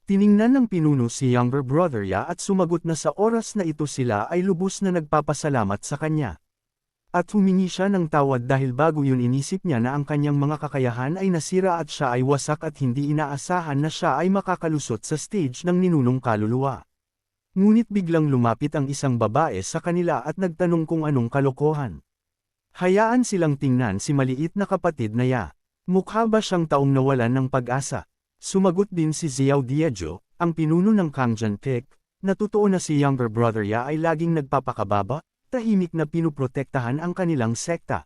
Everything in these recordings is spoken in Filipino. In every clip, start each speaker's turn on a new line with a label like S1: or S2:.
S1: Tiningnan ng pinuno si younger brother Ya at sumagot na sa oras na ito sila ay lubos na nagpapasalamat sa kanya. At humingi siya ng tawad dahil bago yun inisip niya na ang kanyang mga kakayahan ay nasira at siya ay wasak at hindi inaasahan na siya ay makakalusot sa stage ng ninunong kaluluwa. Ngunit biglang lumapit ang isang babae sa kanila at nagtanong kung anong kalokohan. Hayaan silang tingnan si maliit na kapatid na Ya. Mukha ba siyang taong nawalan ng pag-asa? Sumagot din si Xiao Diajo, ang pinuno ng Kangjian Clique, na totoo na si younger brother Ya ay laging nagpapakababa, tahimik na pinuprotektahan ang kanilang sekta.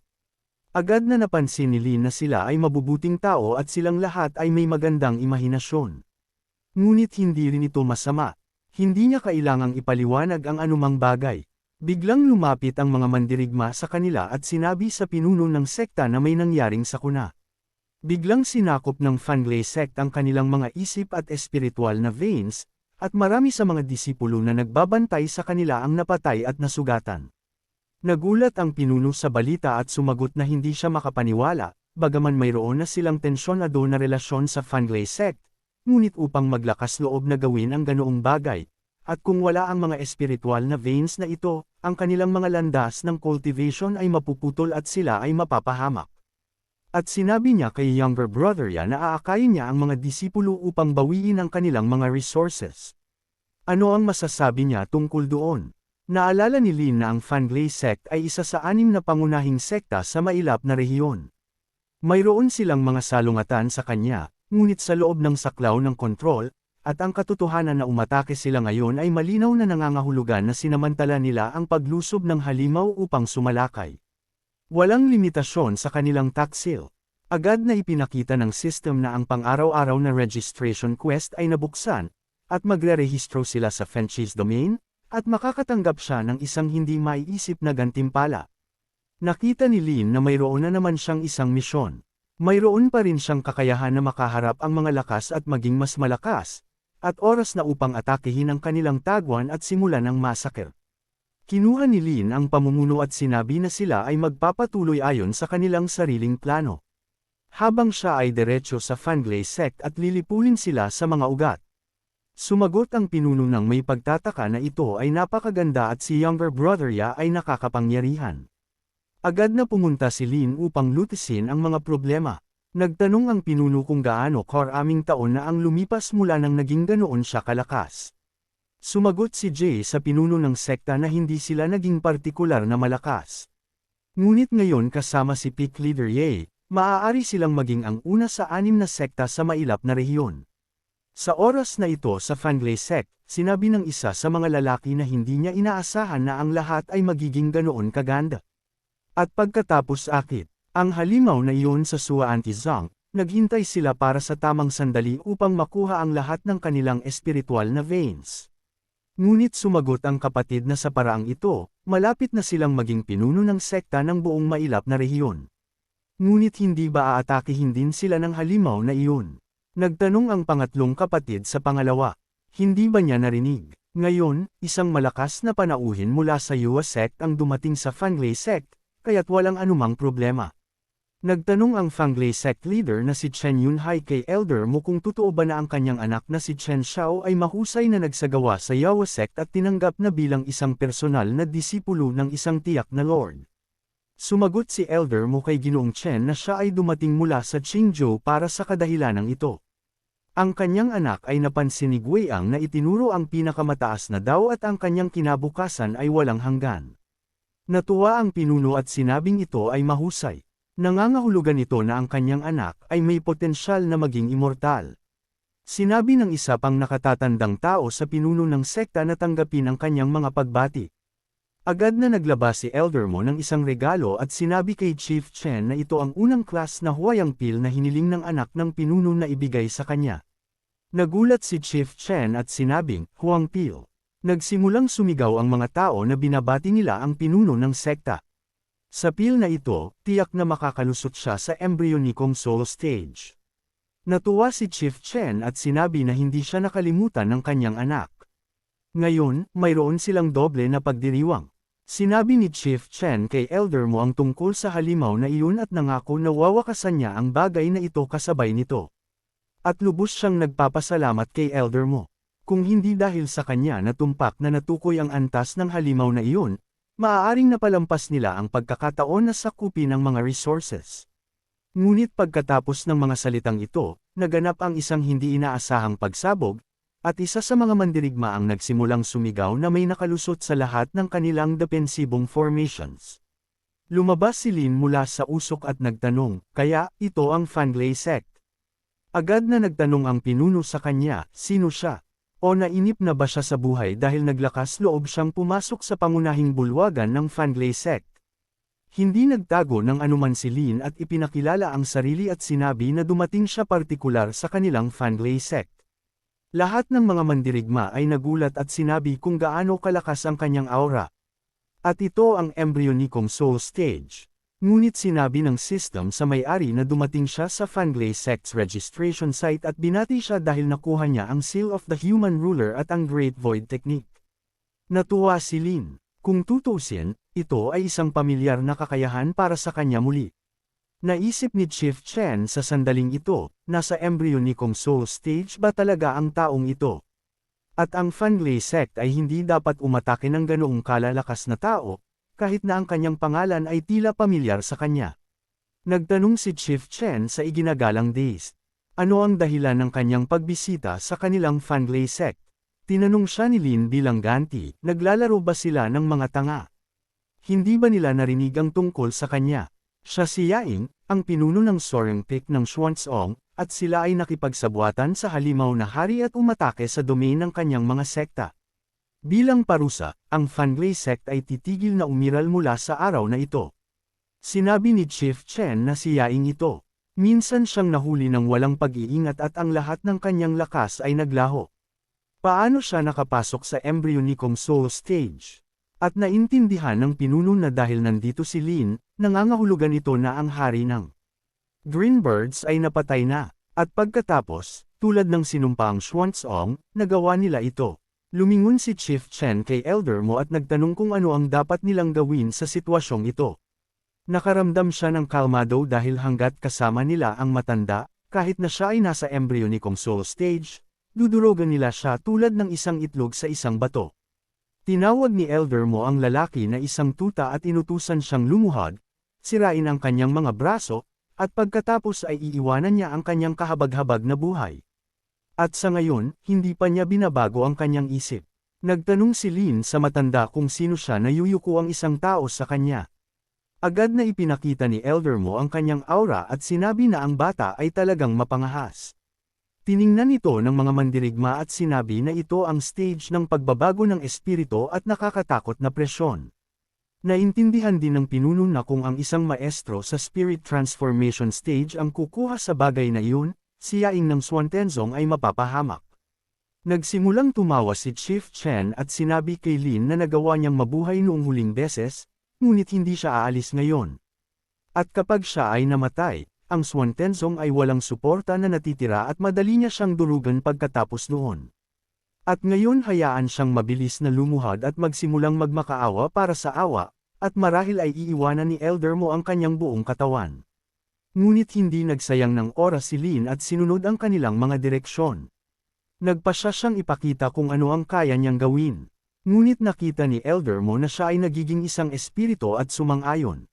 S1: Agad na napansin ni Lin na sila ay mabubuting tao at silang lahat ay may magandang imahinasyon. Ngunit hindi rin ito masama. Hindi niya kailangang ipaliwanag ang anumang bagay. Biglang lumapit ang mga mandirigma sa kanila at sinabi sa pinuno ng sekta na may nangyaring sakuna. Biglang sinakop ng Fanglei sect ang kanilang mga isip at espiritual na veins, at marami sa mga disipulo na nagbabantay sa kanila ang napatay at nasugatan. Nagulat ang pinuno sa balita at sumagot na hindi siya makapaniwala, bagaman mayroon na silang tensyonado na relasyon sa Fanglei sect, ngunit upang maglakas loob na gawin ang ganoong bagay, at kung wala ang mga espiritual na veins na ito, ang kanilang mga landas ng cultivation ay mapuputol at sila ay mapapahamak. At sinabi niya kay younger brother Ya na aakayin niya ang mga disipulo upang bawiin ang kanilang mga resources. Ano ang masasabi niya tungkol doon? Naalala ni Lin na ang Fanglei sect ay isa sa 6 na pangunahing sekta sa mailap na rehiyon. Mayroon silang mga salungatan sa kanya, ngunit sa loob ng saklaw ng kontrol, at ang katotohanan na umatake sila ngayon ay malinaw na nangangahulugan na sinamantala nila ang paglusob ng halimaw upang sumalakay. Walang limitasyon sa kanilang taksil. Agad na ipinakita ng system na ang pang-araw-araw na registration quest ay nabuksan, at magre-rehistro sila sa Fenchis domain, at makakatanggap siya ng isang hindi maiisip na gantimpala. Nakita ni Lin na mayroon na naman siyang isang misyon. Mayroon pa rin siyang kakayahan na makaharap ang mga lakas at maging mas malakas, at oras na upang atakehin ang kanilang tagwan at simulan ang massacre. Kinuha ni Lin ang pamumuno at sinabi na sila ay magpapatuloy ayon sa kanilang sariling plano. Habang siya ay diretso sa Fanglei sect at lilipulin sila sa mga ugat. Sumagot ang pinuno ng may pagtataka na ito ay napakaganda at si younger brother Ya ay nakakapangyarihan. Agad na pumunta si Lin upang lutisin ang mga problema. Nagtanong ang pinuno kung gaano karaming taon na ang lumipas mula nang naging ganoon siya kalakas. Sumagot si Jay sa pinuno ng sekta na hindi sila naging partikular na malakas. Ngunit ngayon kasama si Peak Leader Ye, maaari silang maging ang una sa 6 na sekta sa mailap na rehiyon. Sa oras na ito sa Fanglei sect, sinabi ng isa sa mga lalaki na hindi niya inaasahan na ang lahat ay magiging ganoon kaganda. At pagkatapos akit, ang halimaw na iyon sa Sua Antizang, naghintay sila para sa tamang sandali upang makuha ang lahat ng kanilang espiritual na veins. Ngunit sumagot ang kapatid na sa paraang ito, malapit na silang maging pinuno ng sekta ng buong mailap na rehiyon. Ngunit hindi ba aatakihin din sila ng halimaw na iyon? Nagtanong ang pangatlong kapatid sa pangalawa. Hindi ba niya narinig? Ngayon, isang malakas na panauhin mula sa Yua sect ang dumating sa Fanglei sect, kaya't walang anumang problema. Nagtanong ang Fanglei sect leader na si Chen Yunhai kay elder mo kung totoo ba na ang kanyang anak na si Chen Xiao ay mahusay na nagsagawa sa Yawa sect at tinanggap na bilang isang personal na disipulo ng isang tiyak na lord. Sumagot si elder mo kay Ginoong Chen na siya ay dumating mula sa Qingzhou para sa kadahilanang ito. Ang kanyang anak ay napansin ni Guiyang na itinuro ang pinakamataas na daw at ang kanyang kinabukasan ay walang hanggan. Natuwa ang pinuno at sinabing ito ay mahusay. Nangangahulugan ito na ang kanyang anak ay may potensyal na maging immortal. Sinabi ng isa pang nakatatandang tao sa pinuno ng sekta na tanggapin ang kanyang mga pagbati. Agad na naglabas si elder mo ng isang regalo at sinabi kay Chief Chen na ito ang unang class na huwayang pil na hiniling ng anak ng pinuno na ibigay sa kanya. Nagulat si Chief Chen at sinabing, Huang Pil. Nagsimulang sumigaw ang mga tao na binabati nila ang pinuno ng sekta. Sa pil na ito, tiyak na makakalusot siya sa embryonikong soul stage. Natuwa si Chief Chen at sinabi na hindi siya nakalimutan ng kanyang anak. Ngayon, mayroon silang doble na pagdiriwang. Sinabi ni Chief Chen kay elder mo ang tungkol sa halimaw na iyon at nangako na wawakasan niya ang bagay na ito kasabay nito. At lubos siyang nagpapasalamat kay elder mo. Kung hindi dahil sa kanya na tumpak na natukoy ang antas ng halimaw na iyon, maaaring napalampas nila ang pagkakataon na sakupin ng mga resources. Ngunit pagkatapos ng mga salitang ito, naganap ang isang hindi inaasahang pagsabog, at isa sa mga mandirigma ang nagsimulang sumigaw na may nakalusot sa lahat ng kanilang depensibong formations. Lumabas si Lin mula sa usok at nagtanong, kaya, ito ang Fangley Sect. Agad na nagtanong ang pinuno sa kanya, sino siya? O nainip na ba siya sa buhay dahil naglakas loob siyang pumasok sa pangunahing bulwagan ng Fangley Sect? Hindi nagtago ng anuman si Lin at ipinakilala ang sarili at sinabi na dumating siya partikular sa kanilang Fangley Sect. Lahat ng mga mandirigma ay nagulat at sinabi kung gaano kalakas ang kanyang aura. At ito ang embryonikong soul stage. Ngunit sinabi ng system sa may-ari na dumating siya sa Fangley Sect's registration site at binati siya dahil nakuha niya ang Seal of the Human Ruler at ang Great Void Technique. Natuwa si Lin. Kung tutusin, ito ay isang pamilyar na kakayahan para sa kanya muli. Naisip ni Chief Chen sa sandaling ito, nasa embryonikong soul stage ba talaga ang taong ito? At ang Fangley Sect ay hindi dapat umatake ng ganoong kalalakas na tao, kahit na ang kanyang pangalan ay tila pamilyar sa kanya. Nagtanong si Chief Chen sa iginagalang days. Ano ang dahilan ng kanyang pagbisita sa kanilang Fangley Sect? Tinanong siya ni Lin bilang ganti, naglalaro ba sila ng mga tanga? Hindi ba nila narinig ang tungkol sa kanya? Siya si Yaing, ang pinuno ng Soaring Peak ng Xuanzong, at sila ay nakipagsabuatan sa halimaw na hari at umatake sa domain ng kanyang mga sekta. Bilang parusa, ang Fangley Sect ay titigil na umiral mula sa araw na ito. Sinabi ni Chief Chen na si Yaing ito. Minsan siyang nahuli ng walang pag-iingat at ang lahat ng kanyang lakas ay naglaho. Paano siya nakapasok sa embryonikong soul stage? At naintindihan ng pinuno na dahil nandito si Lin, nangangahulugan ito na ang hari ng Greenbirds ay napatay na. At pagkatapos, tulad ng sinumpaang Xuanzong, nagawa nila ito. Lumingon si Chief Chen kay elder mo at nagtanong kung ano ang dapat nilang gawin sa sitwasyong ito. Nakaramdam siya ng kalmado dahil hanggat kasama nila ang matanda, kahit na siya ay nasa embryonikong soul stage, dudurogan nila siya tulad ng isang itlog sa isang bato. Tinawag ni elder mo ang lalaki na isang tuta at inutusan siyang lumuhod, sirain ang kanyang mga braso, at pagkatapos ay iiwanan niya ang kanyang kahabag-habag na buhay. At sa ngayon, hindi pa niya binabago ang kanyang isip. Nagtanong si Lin sa matanda kung sino siya na yuyuko ang isang tao sa kanya. Agad na ipinakita ni elder mo ang kanyang aura at sinabi na ang bata ay talagang mapangahas. Tiningnan ito ng mga mandirigma at sinabi na ito ang stage ng pagbabago ng espiritu at nakakatakot na presyon. Naintindihan din ng pinuno na kung ang isang maestro sa spirit transformation stage ang kukuha sa bagay na iyon, si Yaing ng Xuanzong ay mapapahamak. Nagsimulang tumawa si Chief Chen at sinabi kay Lin na nagawa niyang mabuhay noong huling beses, ngunit hindi siya aalis ngayon. At kapag siya ay namatay, ang Xuanzong ay walang suporta na natitira at madali niya siyang durugan pagkatapos noon. At ngayon hayaan siyang mabilis na lumuhod at magsimulang magmakaawa para sa awa, at marahil ay iiwanan ni elder mo ang kanyang buong katawan. Ngunit hindi nagsayang ng oras si Lin at sinunod ang kanilang mga direksyon. Nagpasya siyang ipakita kung ano ang kaya niyang gawin. Ngunit nakita ni elder mo na siya ay nagiging isang espiritu at sumang-ayon.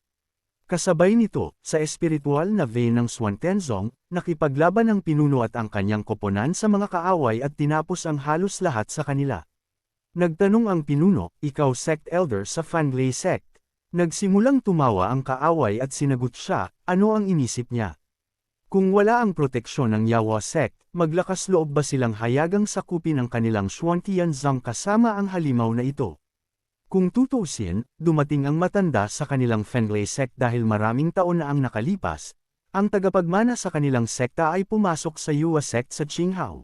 S1: Kasabay nito, sa espiritual na vein ng Xuanzong, nakipaglaban ang pinuno at ang kanyang koponan sa mga kaaway at tinapos ang halos lahat sa kanila. Nagtanong ang pinuno, ikaw sect elder sa Fangley Sect. Nagsimulang tumawa ang kaaway at sinagot siya, ano ang inisip niya? Kung wala ang proteksyon ng Yawa Sect, maglakas loob ba silang hayagang sakupin ang kanilang Xuantianzong kasama ang halimaw na ito? Kung tutuusin, dumating ang matanda sa kanilang Fangley Sect dahil maraming taon na ang nakalipas, ang tagapagmana sa kanilang sekta ay pumasok sa Yuwa Sect sa Qinghao.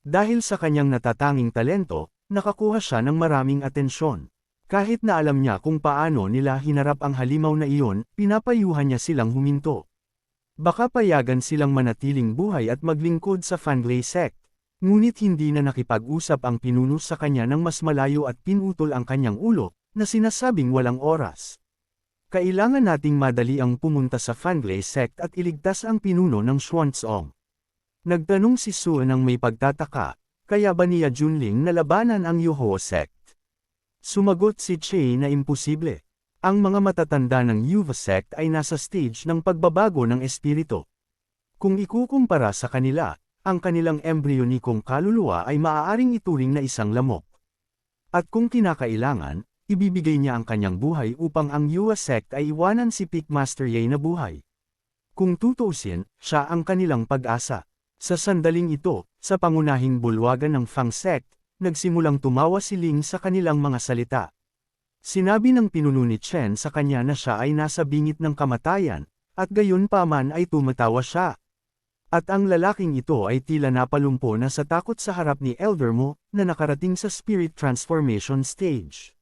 S1: Dahil sa kanyang natatanging talento, nakakuha siya ng maraming atensyon. Kahit na alam niya kung paano nila hinarap ang halimaw na iyon, pinapayuhan niya silang huminto. Baka payagan silang manatiling buhay at maglingkod sa Fangley Sect. Ngunit hindi na nakipag-usap ang pinuno sa kanya ng mas malayo at pinutol ang kanyang ulo, na sinasabing walang oras. Kailangan nating madali ang pumunta sa Fangley Sect at iligtas ang pinuno ng Xuanzong. Nagtanong si Sue nang may pagtataka, kaya ba niya Junling na labanan ang Yuho sect? Sumagot si Che na imposible. Ang mga matatanda ng Yuho sect ay nasa stage ng pagbabago ng espiritu. Kung ikukumpara sa kanila, ang kanilang embryonikong kaluluwa ay maaaring ituring na isang lamok. At kung kinakailangan, ibibigay niya ang kanyang buhay upang ang Yuho sect ay iwanan si Peakmaster Ye na buhay. Kung tutuusin, siya ang kanilang pag-asa. Sa sandaling ito, sa pangunahing bulwagan ng Fang sect, nagsimulang tumawa si Ling sa kanilang mga salita. Sinabi ng pinuno ni Chen sa kanya na siya ay nasa bingit ng kamatayan, at gayon pa man ay tumatawa siya. At ang lalaking ito ay tila napalumpo na sa takot sa harap ni Elder Mo, na nakarating sa spirit transformation stage.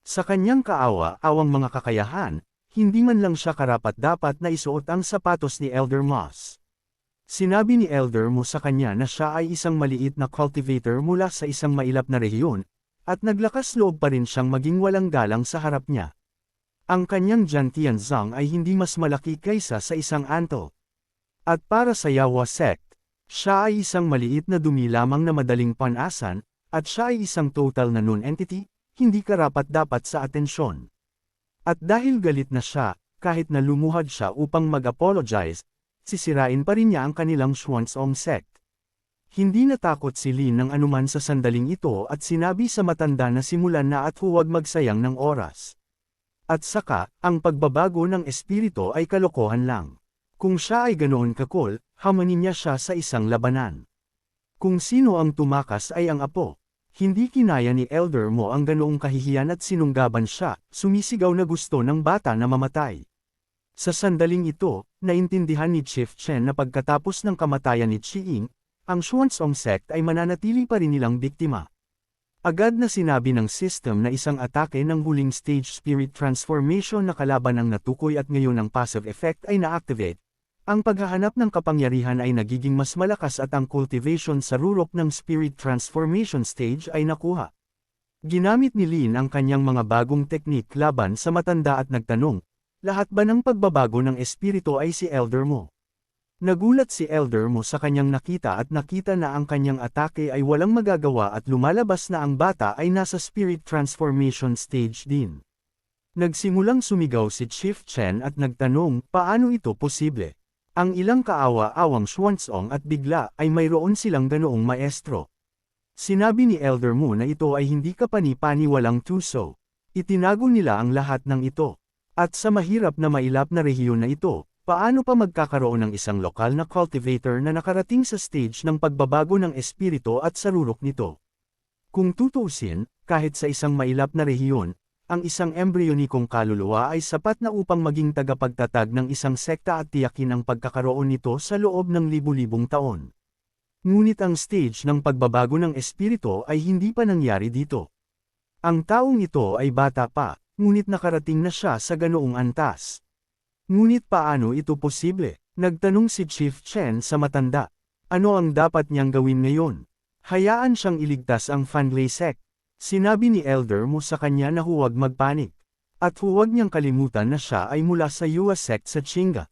S1: Sa kanyang kaawa-awang mga kakayahan, hindi man lang siya karapat-dapat na isuot ang sapatos ni Elder Moss. Sinabi ni Elder Mo sa kanya na siya ay isang maliit na cultivator mula sa isang mailap na rehiyon, at naglakas loob pa rin siyang maging walang galang sa harap niya. Ang kanyang Jantian Zhang ay hindi mas malaki kaysa sa isang antle. At para sa Yawa sect, siya ay isang maliit na dumi lamang na madaling panasan, at siya ay isang total na non-entity, hindi karapat-dapat sa atensyon. At dahil galit na siya, kahit na lumuhad siya upang mag-apologize, sisirain pa rin niya ang kanilang Xuanzong sect. Hindi natakot si Lin ng anuman sa sandaling ito at sinabi sa matanda na simulan na at huwag magsayang ng oras. At saka, ang pagbabago ng espiritu ay kalokohan lang. Kung siya ay ganoon kakul, hamanin niya siya sa isang labanan. Kung sino ang tumakas ay ang apo. Hindi kinaya ni Elder Mo ang ganoong kahihiyan at sinunggaban siya, sumisigaw na gusto ng bata na mamatay. Sa sandaling ito, naintindihan ni Chief Chen na pagkatapos ng kamatayan ni Chi-Ying, ang Xuanzong sect ay mananatili pa rin nilang biktima. Agad na sinabi ng system na isang atake ng huling stage spirit transformation na kalaban ang natukoy at ngayon ang passive effect ay na-activate. Ang paghahanap ng kapangyarihan ay nagiging mas malakas at ang cultivation sa rurok ng spirit transformation stage ay nakuha. Ginamit ni Lin ang kanyang mga bagong teknik laban sa matanda at nagtanong, lahat ba ng pagbabago ng espiritu ay si Elder Mo? Nagulat si Elder Mo sa kanyang nakita at nakita na ang kanyang atake ay walang magagawa at lumalabas na ang bata ay nasa spirit transformation stage din. Nagsimulang sumigaw si Chief Chen at nagtanong, paano ito posible? Ang ilang kaawa-awang Xuanzong at bigla ay mayroon silang ganoong maestro. Sinabi ni Elder Mo na ito ay hindi kapani-pani walang tuso. Itinago nila ang lahat ng ito. At sa mahirap na mailap na rehiyon na ito, paano pa magkakaroon ng isang lokal na cultivator na nakarating sa stage ng pagbabago ng espiritu at sarurok nito? Kung tutuusin, kahit sa isang mailap na rehiyon, ang isang embryonikong kaluluwa ay sapat na upang maging tagapagtatag ng isang sekta at tiyakin ang pagkakaroon nito sa loob ng libu-libong taon. Ngunit ang stage ng pagbabago ng espiritu ay hindi pa nangyari dito. Ang taong ito ay bata pa, ngunit nakarating na siya sa ganoong antas. Ngunit paano ito posible? Nagtanong si Chief Chen sa matanda. Ano ang dapat niyang gawin ngayon? Hayaan siyang iligtas ang Fanley sect. Sinabi ni Elder Mo sa kanya na huwag magpanik. At huwag niyang kalimutan na siya ay mula sa Yuwa sect sa Qingga.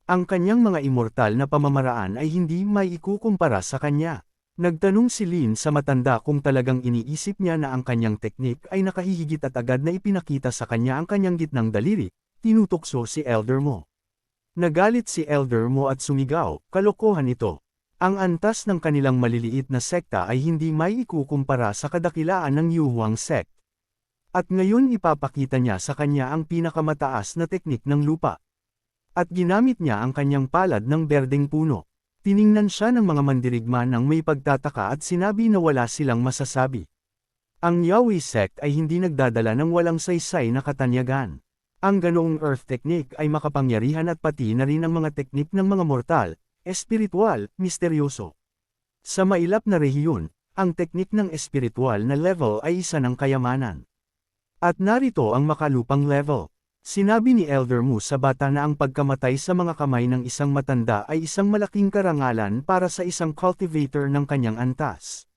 S1: Ang kanyang mga immortal na pamamaraan ay hindi may ikukumpara sa kanya. Nagtanong si Lin sa matanda kung talagang iniisip niya na ang kanyang teknik ay nakahihigit at agad na ipinakita sa kanya ang kanyang gitnang daliri, tinutokso si Elder Mo. Nagalit si Elder Mo at sumigaw, kalokohan ito. Ang antas ng kanilang maliliit na sekta ay hindi may ikukumpara sa kadakilaan ng Yuhuang sect. At ngayon ipapakita niya sa kanya ang pinakamataas na teknik ng lupa. At ginamit niya ang kanyang palad ng berdeng puno. Tiningnan siya ng mga mandirigma ng may pagtataka at sinabi na wala silang masasabi. Ang Yaoi sect ay hindi nagdadala ng walang saysay na katanyagan. Ang ganoong earth technique ay makapangyarihan at pati na rin ang mga teknik ng mga mortal, espiritual, misteryoso. Sa mailap na rehiyon, ang teknik ng espiritual na level ay isa ng kayamanan. At narito ang makalupang level. Sinabi ni Elder Mo sa bata na ang pagkamatay sa mga kamay ng isang matanda ay isang malaking karangalan para sa isang cultivator ng kanyang antas.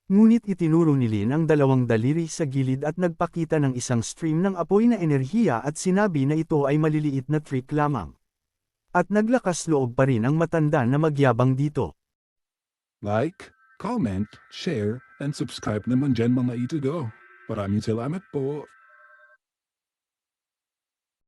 S1: Ngunit itinuro ni Lin ang dalawang daliri sa gilid at nagpakita ng isang stream ng apoy na enerhiya at sinabi na ito ay maliliit na trick lamang. At naglakas loob pa rin ang matanda na magyabang dito.
S2: Like, comment, share, and subscribe naman dyan mga itudo. Maraming salamat po.